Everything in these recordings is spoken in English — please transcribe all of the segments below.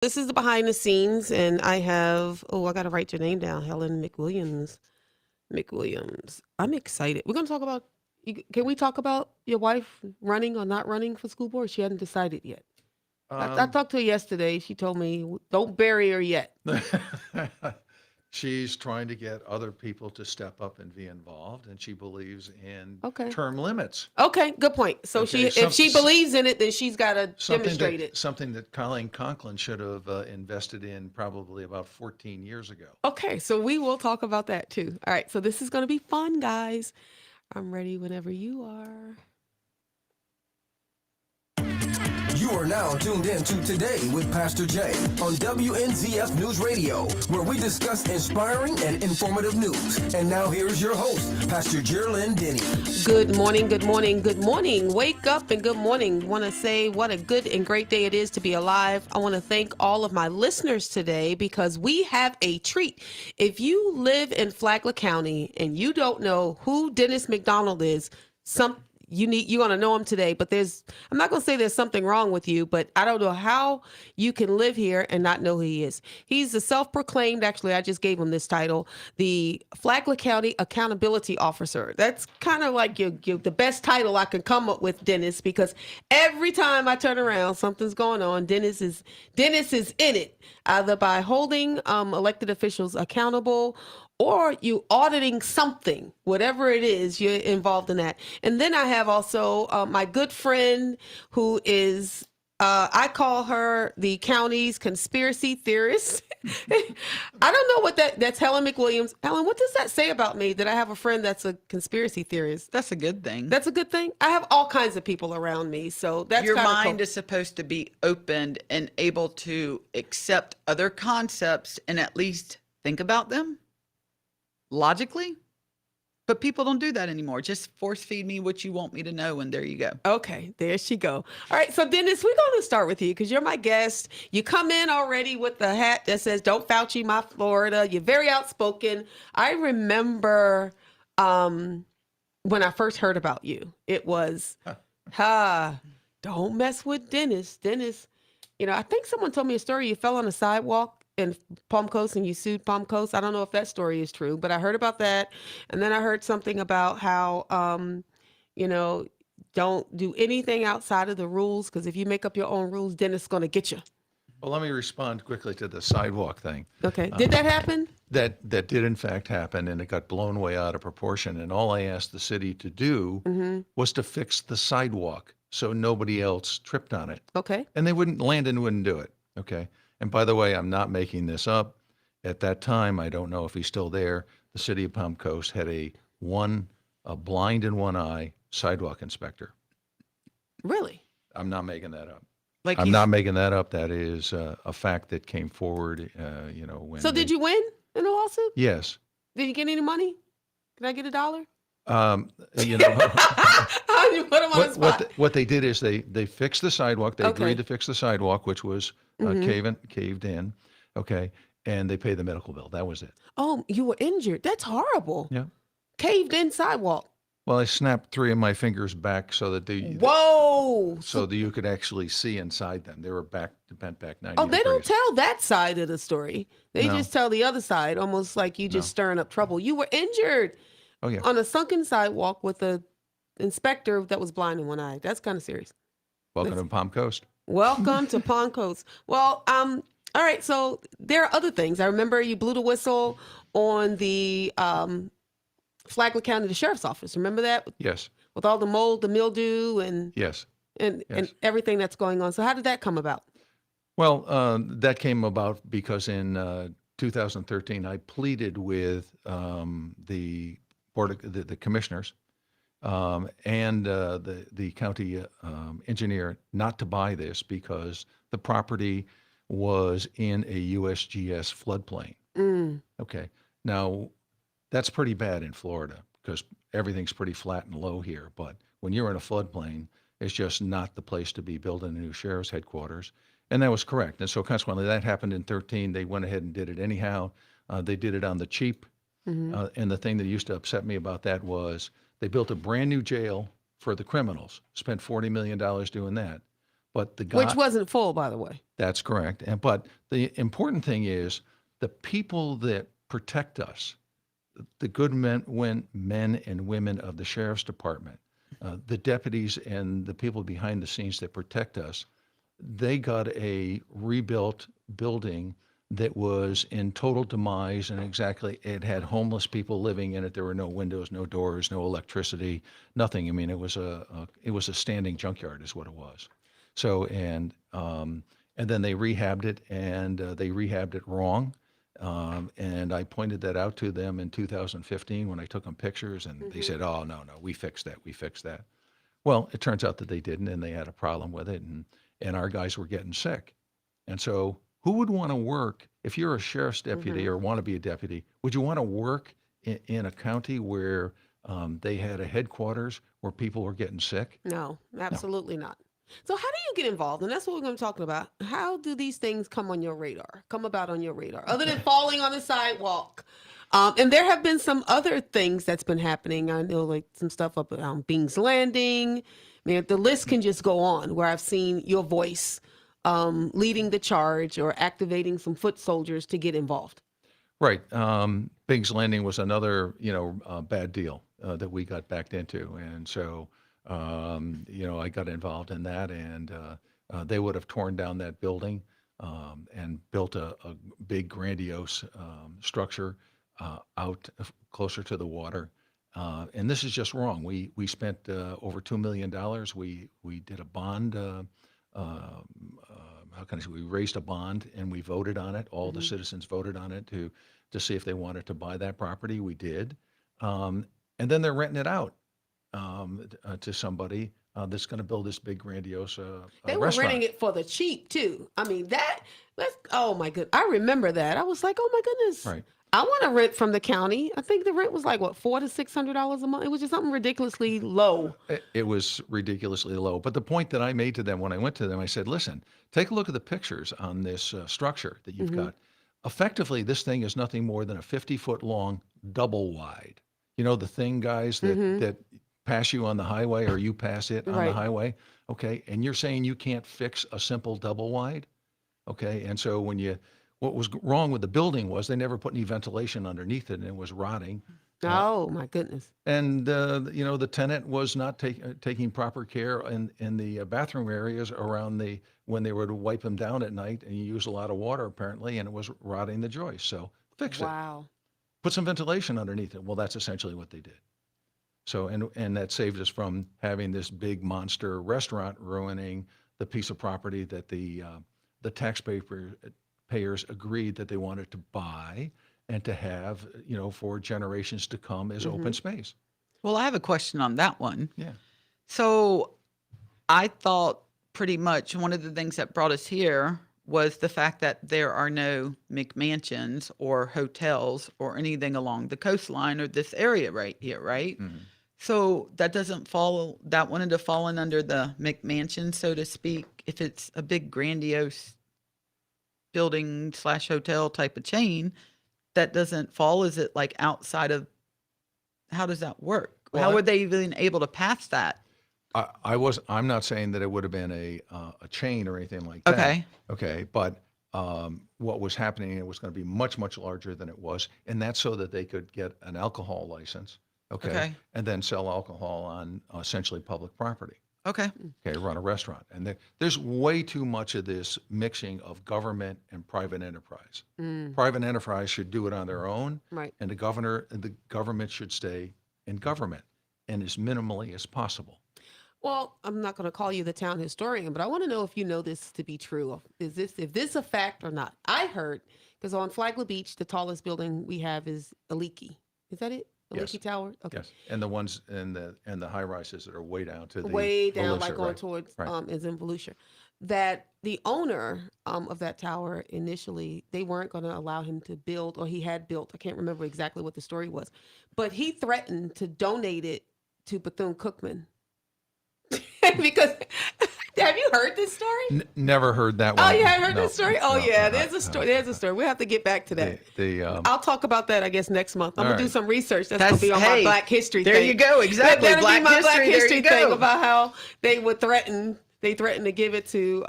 This is the behind the scenes, and I have, I got to write your name down, Helen McWilliams. McWilliams. I'm excited. We're going to talk about, can we talk about your wife running or not running for school board? She hadn't decided yet. I Um, talked to her yesterday. She told me, don't bury her yet. she's trying to get other people to step up and be involved, and she believes in Okay. term limits. Okay, good point. So Okay, if she believes in it, then she's got to demonstrate it. something that Colleen Conklin should have invested in probably about 14 years ago. Okay, so we will talk about that too. All right, so this is going to be fun, guys. I'm ready whenever you are. You are now tuned in to Today with Pastor Jay on WNZF News Radio, where we discuss inspiring and informative news. And now here's your host, Pastor Jerlyn Denny. Good morning, good morning, good morning. Wake up and good morning. Want to say what a good and great day it is to be alive. I want to thank all of my listeners today because we have a treat. If you live in Flagler County and you don't know who Dennis McDonald is, you're going to know him today, but I'm not going to say there's something wrong with you, but I don't know how you can live here and not know who he is. He's the self-proclaimed, actually, I just gave him this title, the Flagler County Accountability Officer. That's kind of like the best title I can come up with, Dennis, because every time I turn around, something's going on. Dennis is in it, either by holding elected officials accountable or you auditing something, whatever it is, you're involved in that. And then I have also my good friend who is, I call her the county's conspiracy theorist. I don't know what that's Helen McWilliams. Helen, what does that say about me that I have a friend that's a conspiracy theorist? That's a good thing. That's a good thing. I have all kinds of people around me, so that's Your mind cool. is supposed to be opened and able to accept other concepts and at least think about them logically, but people don't do that anymore. Just force feed me what you want me to know, and there you go. Okay, there she go. All right, so Dennis, we're going to start with you because you're my guest. You come in already with the hat that says "Don't Fauci my Florida." You're very outspoken. I remember when I first heard about you, it was, don't mess with Dennis. Dennis, I think someone told me a story. You fell on a sidewalk in Palm Coast and you sued Palm Coast. I don't know if that story is true, but I heard about that. And then I heard something about how, don't do anything outside of the rules because if you make up your own rules, then it's going to get you. Well, let me respond quickly to the sidewalk thing. Okay. Did that happen? That did in fact happen, and it got blown way out of proportion. And all I asked the city to do was to fix the sidewalk so nobody else tripped on it. Okay. And Landon wouldn't do it. Okay. And by the way, I'm not making this up. At that time, I don't know if he's still there. The city of Palm Coast had a blind in one eye sidewalk inspector. Really? I'm not making that up. Like I'm not making that up. That is a fact that came forward. When. So did you win in the lawsuit? Yes. Did you get any money? Can I get $1? You know, How you put them on the spot? what they did is they fixed the sidewalk. They Okay. agreed to fix the sidewalk, which was caved in. Okay. And they paid the medical bill. That was it. Oh, you were injured. That's horrible. Yeah. Caved in sidewalk. Well, I snapped 3 of my fingers back so that Whoa. so that you could actually see inside them. They were bent back 90 Oh, they don't degrees. tell that side of the story. They No. just tell the other side, almost like you just stirring up trouble. You were injured Oh yeah. on a sunken sidewalk with a inspector that was blind in one eye. That's kind of serious. Welcome to Palm Coast. Welcome to Palm Coast. Well, all right. So there are other things. I remember you blew the whistle on the Flagler County, the sheriff's office. Remember that? Yes. With all the mold, the mildew, and Yes. and Yes. everything that's going on. So how did that come about? Well, that came about because in 2013 I pleaded with the board, the commissioners, and the county engineer not to buy this because the property was in a USGS floodplain. Okay, now that's pretty bad in Florida because everything's pretty flat and low here. But when you're in a floodplain, it's just not the place to be building a new sheriff's headquarters. And that was correct. And so consequently, that happened in 13. They went ahead and did it anyhow. They did it on the cheap. And the thing that used to upset me about that was they built a brand new jail for the criminals, spent $40 million doing that. But the guy, Which wasn't full, by the way. that's correct. But the important thing is the people that protect us, the good men and women of the sheriff's department, the deputies and the people behind the scenes that protect us, they got a rebuilt building that was in total demise, and exactly, it had homeless people living in it. There were no windows, no doors, no electricity, nothing. I mean, it was a standing junkyard is what it was. So, and then they rehabbed it, and they rehabbed it wrong. And I pointed that out to them in 2015 when I took them pictures, and they said, "Oh, no, we fixed that. We fixed that." Well, it turns out that they didn't, and they had a problem with it, and our guys were getting sick. And so, who would want to work if you're a sheriff's deputy or want to be a deputy? Would you want to work in a county where they had a headquarters where people were getting sick? No, absolutely not. So how do you get involved? And that's what we're going to be talking about. How do these things come about on your radar, other than falling on the sidewalk? And there have been some other things that's been happening. I know, like some stuff up around Bing's Landing. I mean, the list can just go on, where I've seen your voice leading the charge or activating some foot soldiers to get involved. Right. Bing's Landing was another, bad deal that we got backed into. And so, I got involved in that, and they would have torn down that building and built a big, grandiose structure out closer to the water. And this is just wrong. We spent over $2 million. We did a bond. How can I say? We raised a bond and we voted on it. All the citizens voted on it to see if they wanted to buy that property. We did. And then they're renting it out to somebody that's going to build this big, grandiose They were restaurant. renting it for the cheap too. I mean, oh my goodness. I remember that. I was like, oh my goodness. Right. I want to rent from the county. I think the rent was like, what, $400 to $600 a month? It was just something ridiculously low. It was ridiculously low. But the point that I made to them when I went to them, I said, listen, take a look at the pictures on this structure that you've got. Effectively, this thing is nothing more than a 50-foot long double wide. You know, the thing, guys, that pass you on the highway, or you pass it on the highway. Okay. And you're saying you can't fix a simple double wide. Okay. And so what was wrong with the building was they never put any ventilation underneath it, and it was rotting. Oh my goodness. And the tenant was not taking proper care in the bathroom areas around when they were to wipe them down at night, and you use a lot of water apparently, and it was rotting the joist. So fix it. Wow. Put some ventilation underneath it. Well, that's essentially what they did. So and that saved us from having this big monster restaurant ruining the piece of property that the taxpayers agreed that they wanted to buy and to have, for generations to come as open space. Well, I have a question on that one. Yeah. So I thought pretty much one of the things that brought us here was the fact that there are no McMansions or hotels or anything along the coastline or this area right here, right? So that wanted to fall in under the McMansion, so to speak, if it's a big grandiose building / hotel type of chain, that doesn't fall. Is it like outside of, how does that work? Well, how were they even able to pass that? I'm not saying that it would have been a chain or anything like that. Okay. Okay. But what was happening, it was going to be much, much larger than it was. And that's so that they could get an alcohol license. Okay. And then sell alcohol on essentially public property. Okay. Okay. Run a restaurant. And there's way too much of this mixing of government and private enterprise. Private enterprise should do it on their own. Right. And the government should stay in government and as minimally as possible. Well, I'm not going to call you the town historian, but I want to know if you know this to be true. If this a fact or not? I heard, because on Flagler Beach, the tallest building we have is Aliki. Is that it? Yes. Aliki Tower? Okay. Yes, and the ones and the high rises that are way down to the Way down, Volusia, like going right, towards right. is in Volusia. That the owner of that tower initially, they weren't going to allow him to build, or he had built. I can't remember exactly what the story was, but he threatened to donate it to Bethune-Cookman. Because have you heard this story? Never heard that one. Oh, you haven't heard No, this story? Oh, no, yeah, no, there's a story. There's a story. We have to get back to that. I'll talk about that, I guess, next month. I'm All gonna do right. some research. That's gonna be on my Black History there thing. you go. Exactly. That'll be my Black there History you thing go. about how they would threaten they threatened to give it to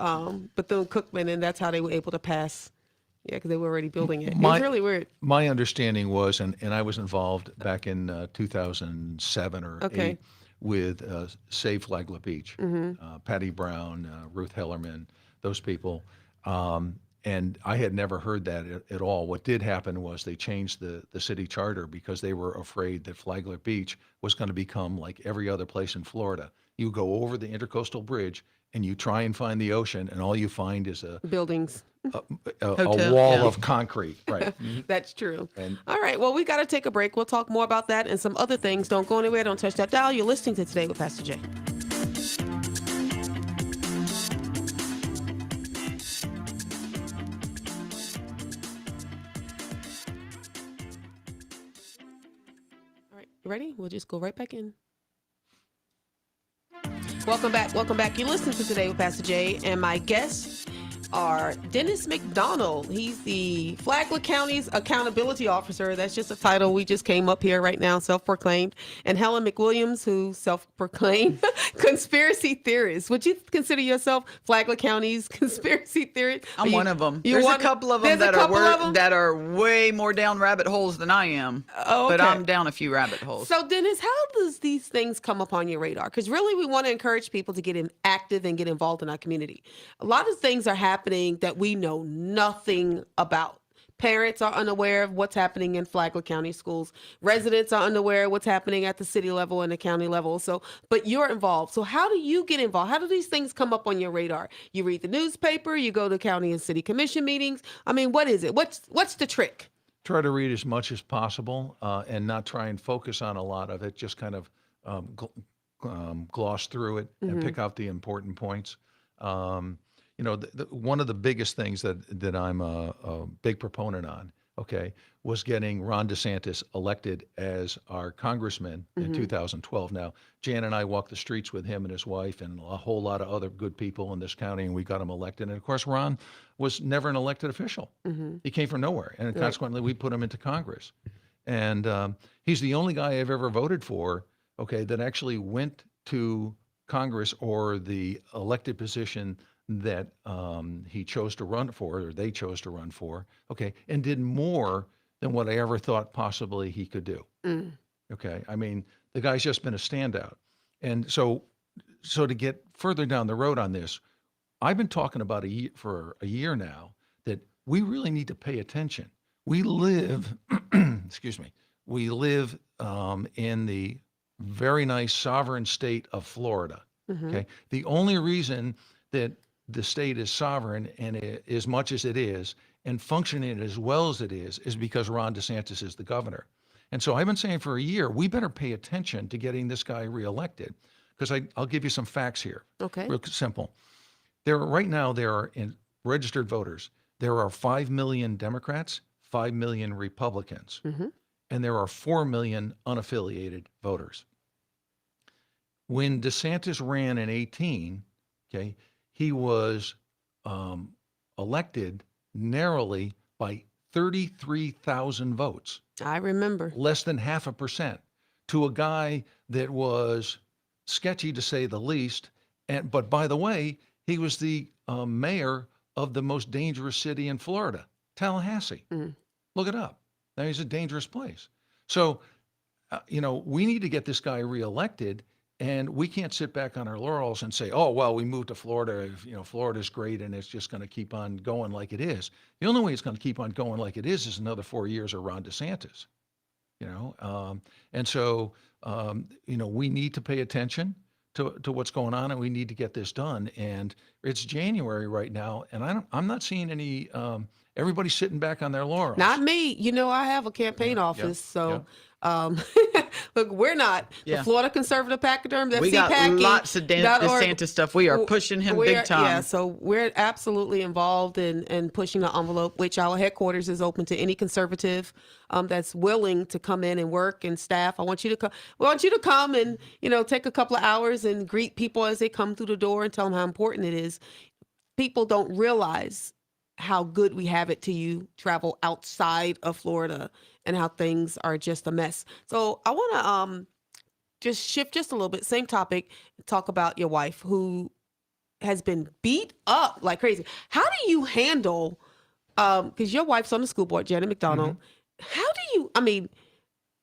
Bethune-Cookman, and that's how they were able to pass. Yeah, because they were already building it. It was really weird. My understanding was, and I was involved back in 2007 or Okay. 8 with Save Flagler Beach, Patty Brown, Ruth Hellerman, those people. And I had never heard that at all. What did happen was they changed the city charter because they were afraid that Flagler Beach was going to become like every other place in Florida. You go over the Intercoastal Bridge and you try and find the ocean, and all you find is Buildings. a Hotel, wall yeah. of concrete. Right. That's true. And- All right. Well, we got to take a break. We'll talk more about that and some other things. Don't go anywhere. Don't touch that dial. You're listening to Today with Pastor Jay. All right. You ready? We'll just go right back in. Welcome back. Welcome back. You listen to Today with Pastor Jay, and my guests are Dennis McDonald. He's the Flagler County's accountability officer. That's just a title we just came up here right now, self-proclaimed. And Helen McWilliams, who's self-proclaimed conspiracy theorist. Would you consider yourself Flagler County's conspiracy theorist? I'm one of them. There's There's a couple of them that are way more down rabbit holes than I am. Oh, But okay. I'm down a few rabbit holes. So, Dennis, how does these things come upon your radar? Because really, we want to encourage people to get active and get involved in our community. A lot of things are happening that we know nothing about. Parents are unaware of what's happening in Flagler County schools. Residents are unaware of what's happening at the city level and the county level. So, but you're involved. So how do you get involved? How do these things come up on your radar? You read the newspaper, you go to county and city commission meetings. I mean, what is it? What's the trick? Try to read as much as possible and not try and focus on a lot of it. Just kind of gloss through it and pick out the important points. One of the biggest things that I'm a big proponent on, okay, was getting Ron DeSantis elected as our congressman in 2012. Now, Jan and I walked the streets with him and his wife and a whole lot of other good people in this county, and we got him elected. And of course, Ron was never an elected official. He came from nowhere, and consequently, we put him into Congress. And he's the only guy I've ever voted for, okay, that actually went to Congress or the elected position that he chose to run for, or they chose to run for, okay, and did more than what I ever thought possibly he could do. Okay, I mean, the guy's just been a standout. And so to get further down the road on this, I've been talking about for a year now that we really need to pay attention. We live, excuse me, we live in the very nice sovereign state of Florida. Okay, the only reason that the state is sovereign and as much as it is and functioning as well as it is because Ron DeSantis is the governor. And so I've been saying for a year, we better pay attention to getting this guy reelected, because I'll give you some facts here. Okay. Real simple. Right now there are in registered voters, there are 5 million Democrats, 5 million Republicans, and there are 4 million unaffiliated voters. When DeSantis ran in 18, okay, he was elected narrowly by 33,000 votes. I remember. Less than 0.5% to a guy that was sketchy to say the least. But by the way, he was the mayor of the most dangerous city in Florida, Tallahassee. Look it up. Now, he's a dangerous place. So, we need to get this guy reelected. And we can't sit back on our laurels and say, oh, well, we moved to Florida. Florida's great and it's just going to keep on going like it is. The only way it's going to keep on going like it is another 4 years of Ron DeSantis. And so, we need to pay attention to what's going on, and we need to get this done. And it's January right now, and I'm not seeing any, everybody's sitting back on their laurels. Not me. I have a campaign office, so look, we're not Yeah. the Florida Conservative Pachyderm. We got lots of DeSantis stuff. We are pushing him big time. Yeah, so we're absolutely involved in pushing the envelope, which our headquarters is open to any conservative that's willing to come in and work, and staff. I want you to come. We want you to come and take a couple of hours and greet people as they come through the door and tell them how important it is. People don't realize how good we have it till you travel outside of Florida and how things are just a mess. So I want to just shift just a little bit, same topic, talk about your wife, who has been beat up like crazy. How do you handle, because your wife's on the school board, Janet McDonald. How do you, I mean,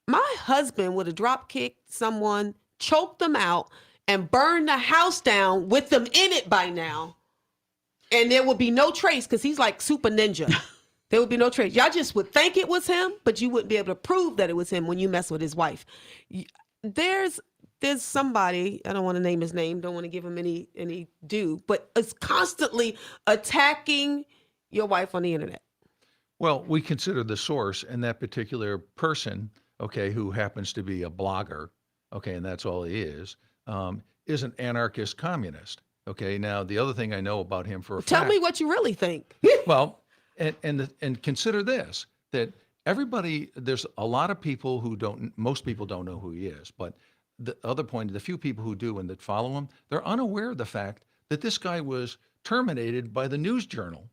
my husband would have drop kicked someone, choked them out, and burned the house down with them in it by now. And there would be no trace because he's like super ninja. There would be no trace. Y'all just would think it was him, but you wouldn't be able to prove that it was him when you mess with his wife. There's somebody, I don't want to name his name, don't want to give him any due, but is constantly attacking your wife on the internet. Well, we consider the source, and that particular person, okay, who happens to be a blogger, okay, and that's all he is an anarchist communist. Okay, now the other thing I know about him for a fact. Tell me what you really think. Well, and consider this, that everybody, there's a lot of people who most people don't know who he is, but the other point, the few people who do and that follow him, they're unaware of the fact that this guy was terminated by the News Journal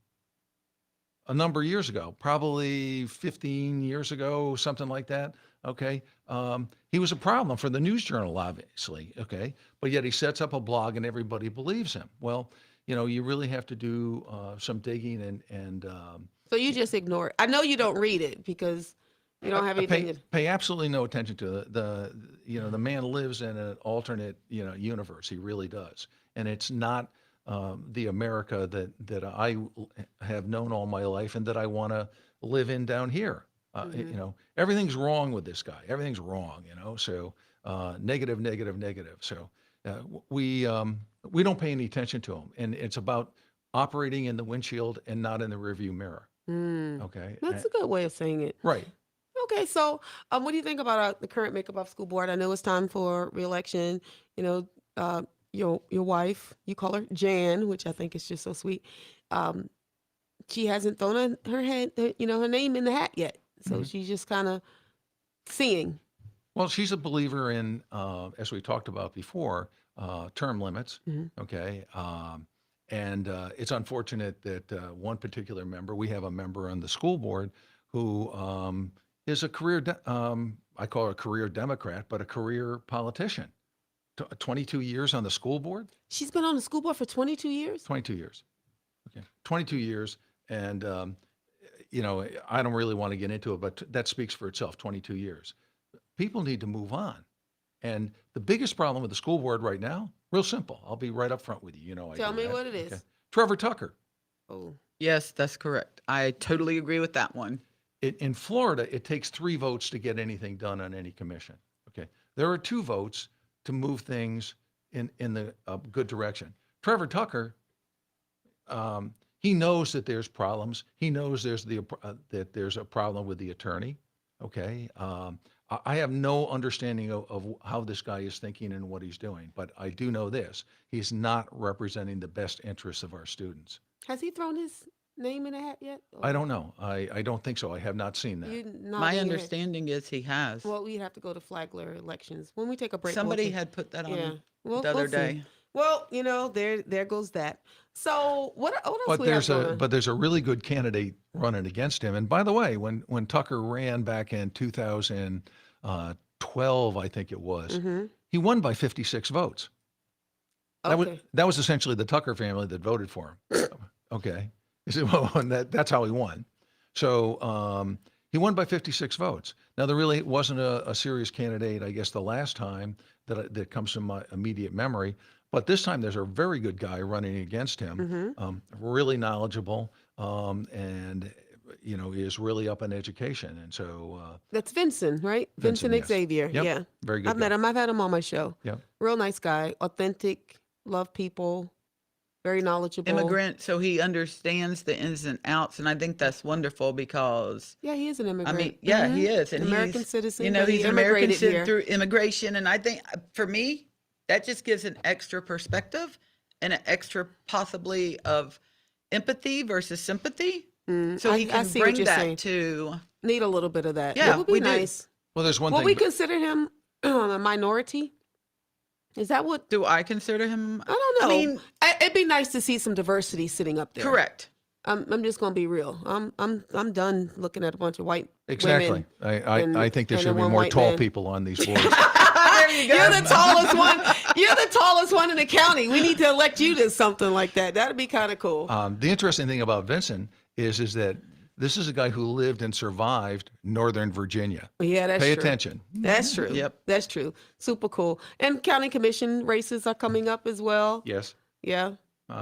a number of years ago, probably 15 years ago, something like that. Okay. He was a problem for the News Journal, obviously. Okay. But yet he sets up a blog and everybody believes him. Well, you really have to do some digging and so you just ignore it. I know you don't read it because you don't have anything. Pay absolutely no attention to the man lives in an alternate, universe. He really does. And it's not the America that I have known all my life and that I want to live in down here. Everything's wrong with this guy. Everything's wrong, so negative. So we don't pay any attention to him. And it's about operating in the windshield and not in the rearview mirror. Okay. That's a good way of saying it. Right. Okay, so what do you think about the current makeup of school board? I know it's time for re-election. Your wife, you call her Jan, which I think is just so sweet. She hasn't thrown her name in the hat yet, so she's just kind of seeing. Well, she's a believer in, as we talked about before, term limits. Okay, and it's unfortunate that one particular member, we have a member on the school board who is a career, I call her a career Democrat, but a career politician. 22 years on the school board? She's been on the school board for 22 years? 22 years. Okay. 22 years. And, I don't really want to get into it, but that speaks for itself, 22 years. People need to move on. And the biggest problem with the school board right now, real simple. I'll be right up front with you. Tell me what it is. Okay. Trevor Tucker. Oh. Yes, that's correct. I totally agree with that one. In Florida, it takes 3 votes to get anything done on any commission. Okay. There are 2 votes to move things in the good direction. Trevor Tucker, he knows that there's problems. He knows that there's a problem with the attorney. Okay. I have no understanding of how this guy is thinking and what he's doing, but I do know this: he's not representing the best interests of our students. Has he thrown his name in the hat yet? I don't know. I don't think so. I have not seen that. My understanding is he has. Well, we'd have to go to Flagler elections. When we take a break. Somebody had put that on the other day. Well, there goes that. So what else we have going on? But there's a really good candidate running against him. And by the way, when Tucker ran back in 2012, I think it was, he won by 56 votes. Okay. That was essentially the Tucker family that voted for him. Okay. He said, well, that's how he won. So he won by 56 votes. Now, there really wasn't a serious candidate, I guess, the last time that comes to my immediate memory. But this time, there's a very good guy running against him, really knowledgeable, and is really up in education. And so that's Vincent, right? Vincent yes. Xavier. Yep. Yeah, very good. I've met him. I've had him on my show. Yeah, real nice guy, authentic, love people, very knowledgeable. Immigrant, so he understands the ins and outs, and I think that's wonderful because he is an immigrant. I mean, he is, and American he's citizen. He's American here through immigration, and I think for me that just gives an extra perspective and an extra possibly of empathy versus sympathy. So he can bring that saying. To need a little bit of that. Yeah, it would be nice. Do. Well, there's one thing. Will we consider him a minority? Is that what? Do I consider him? I don't know. I mean, it'd be nice to see some diversity sitting up there. Correct. I'm just gonna be real. I'm done looking at a bunch of white Exactly. women. I think there and should then be one more white tall man. people on these boards. There you go. You're the tallest one. You're the tallest one in the county. We need to elect you to something like that. That'd be kind of cool. The interesting thing about Vincent is that this is a guy who lived and survived Northern Virginia. Yeah, that's Pay true. attention. That's true. Yep. That's true. Super cool. And county commission races are coming up as well. Yes. Yeah.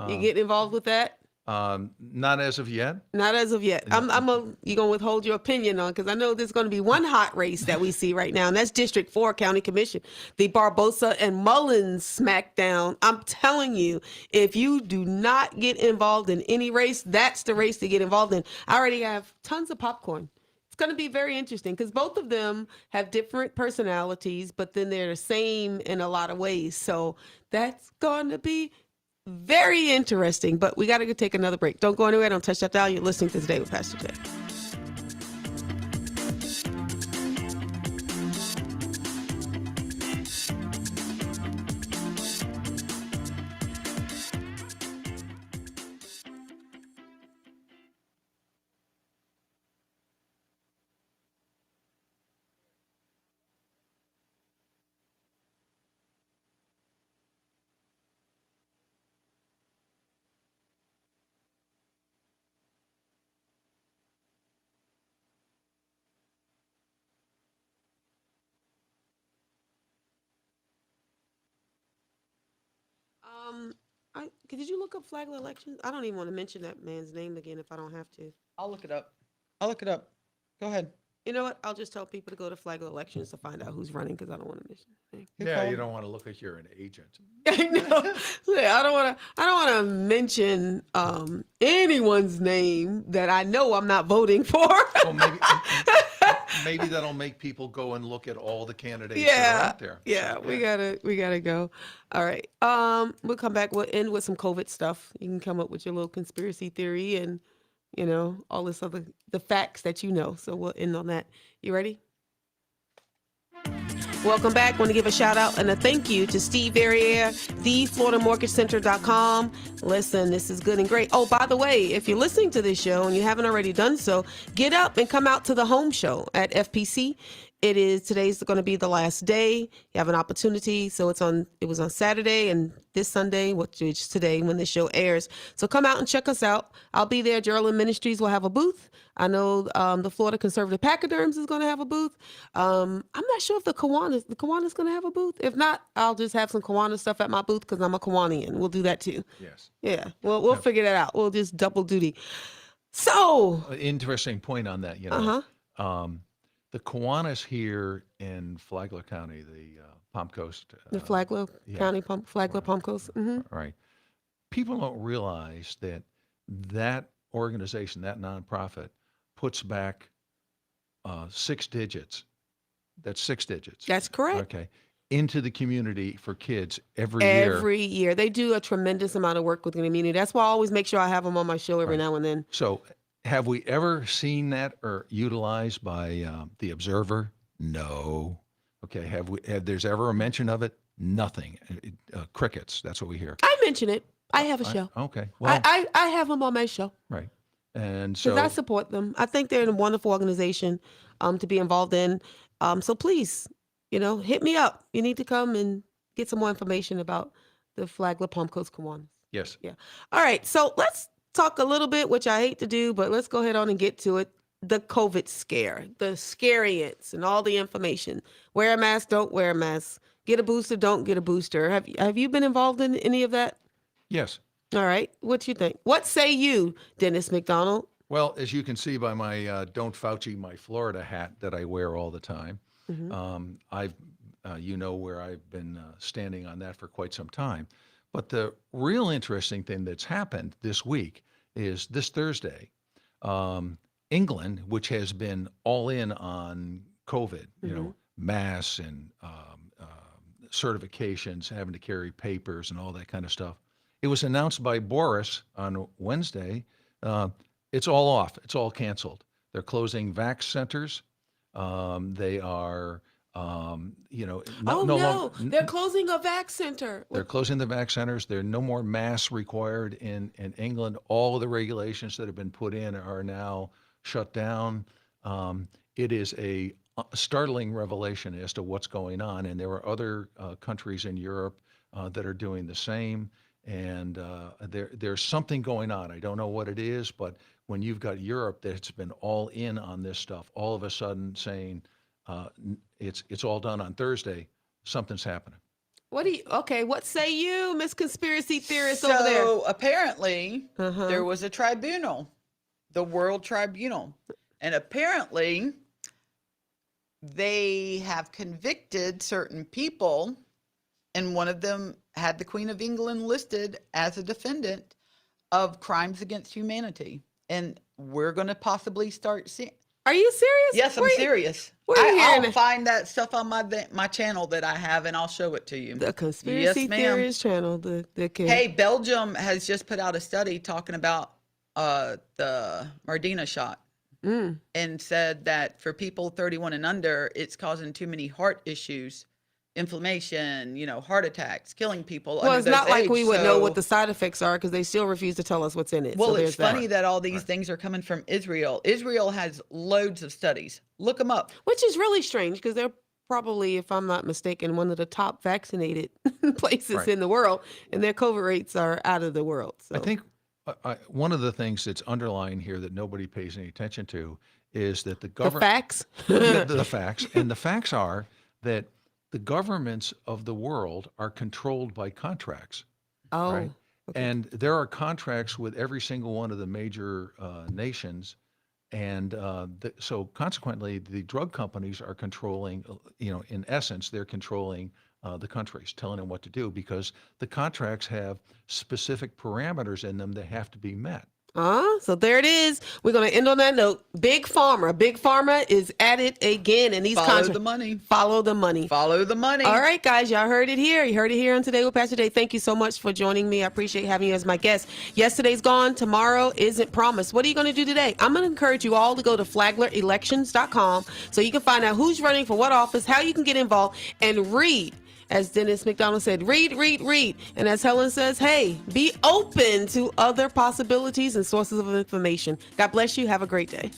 You getting involved with that? Not as of yet. Not as of yet. You're gonna withhold your opinion on, because I know there's gonna be one hot race that we see right now, and that's District 4 County Commission. The Barbosa and Mullins smackdown. I'm telling you, if you do not get involved in any race, that's the race to get involved in. I already have tons of popcorn. It's going to be very interesting because both of them have different personalities, but then they're the same in a lot of ways. So that's going to be very interesting. But we got to take another break. Don't go anywhere. Don't touch that dial. You're listening to Today with Pastor Jay. Did you look up Flagler elections? I don't even want to mention that man's name again if I don't have to. I'll look it up. I'll look it up. Go ahead. You know what? I'll just tell people to go to Flagler elections to find out who's running, because I don't want to mention anything. Yeah, you don't want to look like you're an agent. I know. Yeah, I don't want to mention anyone's name that I know I'm not voting for. Well, maybe that'll make people go and look at all the candidates that are out there. Yeah, we gotta go. All right. We'll come back. We'll end with some COVID stuff. You can come up with your little conspiracy theory and, all this other, the facts that you know. So we'll end on that. You ready? Welcome back. Want to give a shout out and a thank you to Steve Verrier, thefloridamortgagecenter.com. Listen, this is good and great. Oh, by the way, if you're listening to this show and you haven't already done so, get up and come out to the home show at FPC. Today's going to be the last day. You have an opportunity. So it was on Saturday and this Sunday, which is today when the show airs. So come out and check us out. I'll be there. Geraldine Ministries will have a booth. I know the Florida Conservative Pachyderms is going to have a booth. I'm not sure if the Kiwanis going to have a booth. If not, I'll just have some Kiwanis stuff at my booth because I'm a Kiwanian. We'll do that too. Yes. Yeah. We'll figure that out. We'll just double duty. So. Interesting point on that. The Kiwanis here in Flagler County, the Palm Coast. The Flagler County, Flagler Palm Coast. Mm-hmm. Right. People don't realize that organization, that nonprofit, puts back 6 digits. That's 6 digits. That's correct. Okay. Into the community for kids every year. Every year. They do a tremendous amount of work with the community. That's why I always make sure I have them on my show every now and then. So have we ever seen that or utilized by the Observer? No. Okay. Have there's ever a mention of it? Nothing. Crickets. That's what we hear. I mention it. I have a show. Okay. Well, I have them on my show. Right. And so because I support them. I think they're a wonderful organization to be involved in. So please, hit me up. You need to come and get some more information about the Flagler Palm Coast Kiwanis. Yes. Yeah. All right. So let's talk a little bit, which I hate to do, but let's go ahead on and get to it. The COVID scare, the scariants, and all the information. Wear a mask, don't wear a mask. Get a booster, don't get a booster. Have you been involved in any of that? Yes. All right. What you think? What say you, Dennis McDonald? Well, as you can see by my Don't Fauci My Florida hat that I wear all the time, I've where I've been standing on that for quite some time. But the real interesting thing that's happened this week is this Thursday, England, which has been all in on COVID, masks and certifications, having to carry papers and all that kind of stuff. It was announced by Boris on Wednesday. It's all off. It's all canceled. They're closing vax centers. They are You know, Oh no no, longer. they're closing a vac center. They're closing the vac centers. There are no more masks required in England. All of the regulations that have been put in are now shut down. It is a startling revelation as to what's going on, and there are other countries in Europe that are doing the same. And there's something going on. I don't know what it is, but when you've got Europe that's been all in on this stuff, all of a sudden saying it's all done on Thursday, something's happening. What say you, Miss Conspiracy Theorist over there? So apparently there was a tribunal, the World Tribunal. And apparently they have convicted certain people, and one of them had the Queen of England listed as a defendant of crimes against humanity. And we're going to possibly start seeing. Are you serious? Yes, I'm serious. I'll find that stuff on my channel that I have, and I'll show it to you. The Conspiracy Theorist channel. Hey, Belgium has just put out a study talking about the Moderna shot, and said that for people 31 and under, it's causing too many heart issues, inflammation, heart attacks, killing people. Well, it's not like we would know what the side effects are because they still refuse to tell us what's in it. Well, it's funny that all these things are coming from Israel. Israel has loads of studies. Look them up. Which is really strange because they're probably, if I'm not mistaken, one of the top vaccinated places in the world, and their COVID rates are out of the world. So. I think one of the things that's underlying here that nobody pays any attention to is that the government. The facts? The facts. And the facts are that the governments of the world are controlled by contracts. Oh. Right? Okay. And there are contracts with every single one of the major nations. And so consequently, the drug companies are controlling, in essence, they're controlling the countries, telling them what to do because the contracts have specific parameters in them that have to be met. So there it is. We're going to end on that note. Big Pharma is at it again. And these Follow the money. Follow the money. Follow the money. All right, guys. Y'all heard it here. You heard it here on Today with Pastor Jay. Thank you so much for joining me. I appreciate having you as my guest. Yesterday's gone. Tomorrow isn't promised. What are you going to do today? I'm going to encourage you all to go to flaglerelections.com so you can find out who's running for what office, how you can get involved, and read. As Dennis McDonald said, read. And as Helen says, hey, be open to other possibilities and sources of information. God bless you. Have a great day.